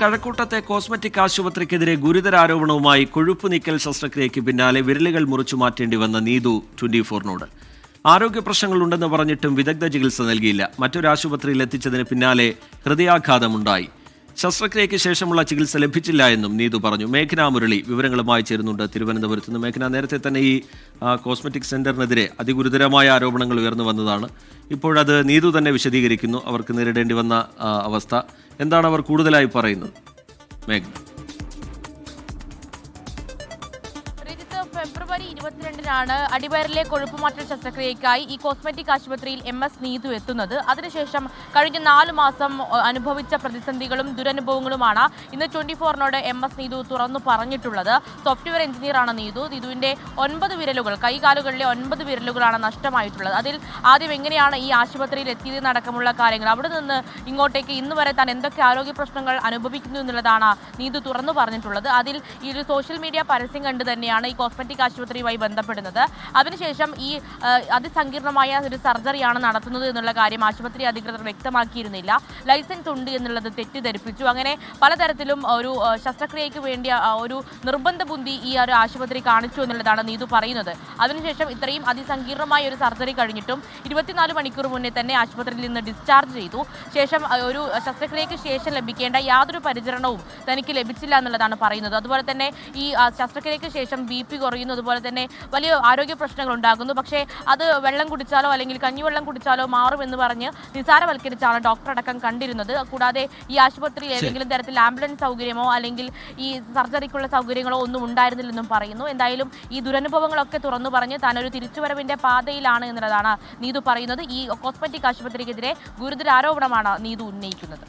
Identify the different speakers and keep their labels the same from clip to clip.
Speaker 1: കഴക്കൂട്ടത്തെ cosmetic ആശുപത്രിക്കെതിരെ ഗുരുതര ആരോപണവുമായി കൊഴുപ്പ് നീക്കൽ ശസ്ത്രക്രിയയ്ക്ക് പിന്നാലെ വിരലുകൾ മുറിച്ചു മാറ്റേണ്ടി വന്ന നീതു 24-നോട് ആരോഗ്യ പ്രശ്നങ്ങളുണ്ടെന്ന് പറഞ്ഞിട്ടും വിദഗ്ധ ചികിത്സ നൽകിയില്ല. മറ്റൊരു ആശുപത്രിയിൽ എത്തിച്ചതിന് പിന്നാലെ ഹൃദയാഘാതമുണ്ടായി. ശസ്ത്രക്രിയയ്ക്ക് ശേഷമുള്ള ചികിത്സ ലഭിച്ചില്ല എന്നും നീതു പറഞ്ഞു. മേഘന മുരളി വിവരങ്ങളുമായി ചേരുന്നുണ്ട് തിരുവനന്തപുരത്ത് നിന്ന്. മേഘന, നേരത്തെ തന്നെ ഈ കോസ്മെറ്റിക് സെന്ററിനെതിരെ അതിഗുരുതരമായ ആരോപണങ്ങൾ ഉയർന്നു വന്നതാണ്. ഇപ്പോഴത് നീതു തന്നെ വിശദീകരിക്കുന്നു. അവർക്ക് നേരിടേണ്ടി വന്ന അവസ്ഥ എന്താണ് അവർ കൂടുതലായി പറയുന്നത്? മേഘന.
Speaker 2: ഫെബ്രുവരി 22-നാണ് അടിവയറിലെ കൊഴുപ്പുമാറ്റൽ ശസ്ത്രക്രിയയ്ക്കായി ഈ കോസ്മെറ്റിക് ആശുപത്രിയിൽ MS നീതു എത്തുന്നത്. അതിനുശേഷം കഴിഞ്ഞ 4 മാസം അനുഭവിച്ച പ്രതിസന്ധികളും ദുരനുഭവങ്ങളുമാണ് ഇന്ന് 24-നോട് MS നീതു തുറന്നു പറഞ്ഞിട്ടുള്ളത്. സോഫ്റ്റ്വെയർ എഞ്ചിനീയറാണ് നീതു. നീതുവിൻ്റെ 9 വിരലുകൾ, കൈകാലുകളിലെ 9 വിരലുകളാണ് നഷ്ടമായിട്ടുള്ളത്. അതിൽ ആദ്യം എങ്ങനെയാണ് ഈ ആശുപത്രിയിൽ എത്തിയതെന്നടക്കമുള്ള കാര്യങ്ങൾ, അവിടെ നിന്ന് ഇങ്ങോട്ടേക്ക് ഇന്ന് വരെ താൻ എന്തൊക്കെ ആരോഗ്യ പ്രശ്നങ്ങൾ അനുഭവിക്കുന്നു എന്നുള്ളതാണ് നീതു തുറന്നു പറഞ്ഞിട്ടുള്ളത്. അതിൽ ഈ ഒരു സോഷ്യൽ മീഡിയ പരസ്യം കണ്ട് തന്നെയാണ് ഈ കോസ്മെറ്റിക് ആശുപത്രിയുമായി ബന്ധപ്പെടുന്നത്. അതിനുശേഷം ഈ അതിസങ്കീർണമായ ഒരു സർജറിയാണ് നടത്തുന്നത് എന്നുള്ള കാര്യം ആശുപത്രി അധികൃതർ വ്യക്തമാക്കിയിരുന്നില്ല. ലൈസൻസ് ഉണ്ട് എന്നുള്ളത് തെറ്റിദ്ധരിപ്പിച്ചു. അങ്ങനെ പലതരത്തിലും ഒരു ശസ്ത്രക്രിയയ്ക്ക് വേണ്ടിയ ഒരു നിർബന്ധ ബുദ്ധി ഈ ഒരു ആശുപത്രി കാണിച്ചു എന്നുള്ളതാണ് നീതു പറയുന്നത്. അതിനുശേഷം ഇത്രയും അതിസങ്കീർണമായ ഒരു സർജറി കഴിഞ്ഞിട്ടും 24 മണിക്കൂർ മുന്നേ തന്നെ ആശുപത്രിയിൽ നിന്ന് ഡിസ്ചാർജ് ചെയ്തു. ശേഷം ഒരു ശസ്ത്രക്രിയയ്ക്ക് ശേഷം ലഭിക്കേണ്ട യാതൊരു പരിചരണവും തനിക്ക് ലഭിച്ചില്ല എന്നുള്ളതാണ് പറയുന്നത്. അതുപോലെ തന്നെ ഈ ശസ്ത്രക്രിയയ്ക്ക് ശേഷം BP കുറയുന്നു, അതുപോലെ തന്നെ വലിയ ആരോഗ്യ പ്രശ്നങ്ങൾ ഉണ്ടാകുന്നു. പക്ഷേ അത് വെള്ളം കുടിച്ചാലോ അല്ലെങ്കിൽ കഞ്ഞിവെള്ളം കുടിച്ചാലോ മാറുമെന്ന് പറഞ്ഞ് നിസാരവൽക്കരിച്ചാണ് ഡോക്ടർ അടക്കം കണ്ടിരുന്നത്. കൂടാതെ ഈ ആശുപത്രിയിൽ ഏതെങ്കിലും തരത്തിൽ ആംബുലൻസ് സൗകര്യമോ അല്ലെങ്കിൽ ഈ സർജറിക്കുള്ള സൗകര്യങ്ങളോ ഒന്നും ഉണ്ടായിരുന്നില്ലെന്നും പറയുന്നു. എന്തായാലും ഈ ദുരനുഭവങ്ങളൊക്കെ തുറന്നു പറഞ്ഞ് താനൊരു തിരിച്ചുവരവിന്റെ പാതയിലാണ് എന്നുള്ളതാണ് നീതു പറയുന്നത്. ഈ കോസ്മെറ്റിക് ആശുപത്രിക്കെതിരെ ഗുരുതര ആരോപണമാണ് നീതു ഉന്നയിക്കുന്നത്.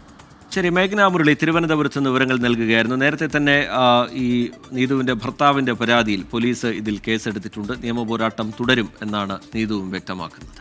Speaker 1: ശരി, മേഘന മുരളി തിരുവനന്തപുരത്ത് നിന്ന് വിവരങ്ങൾ നൽകുകയായിരുന്നു. നേരത്തെ തന്നെ ഈ നീതുവിൻ്റെ ഭർത്താവിൻ്റെ പരാതിയിൽ പോലീസ് ഇതിൽ കേസെടുത്തിട്ടുണ്ട്. നിയമപോരാട്ടം തുടരും എന്നാണ് നീതുവും വ്യക്തമാക്കുന്നത്.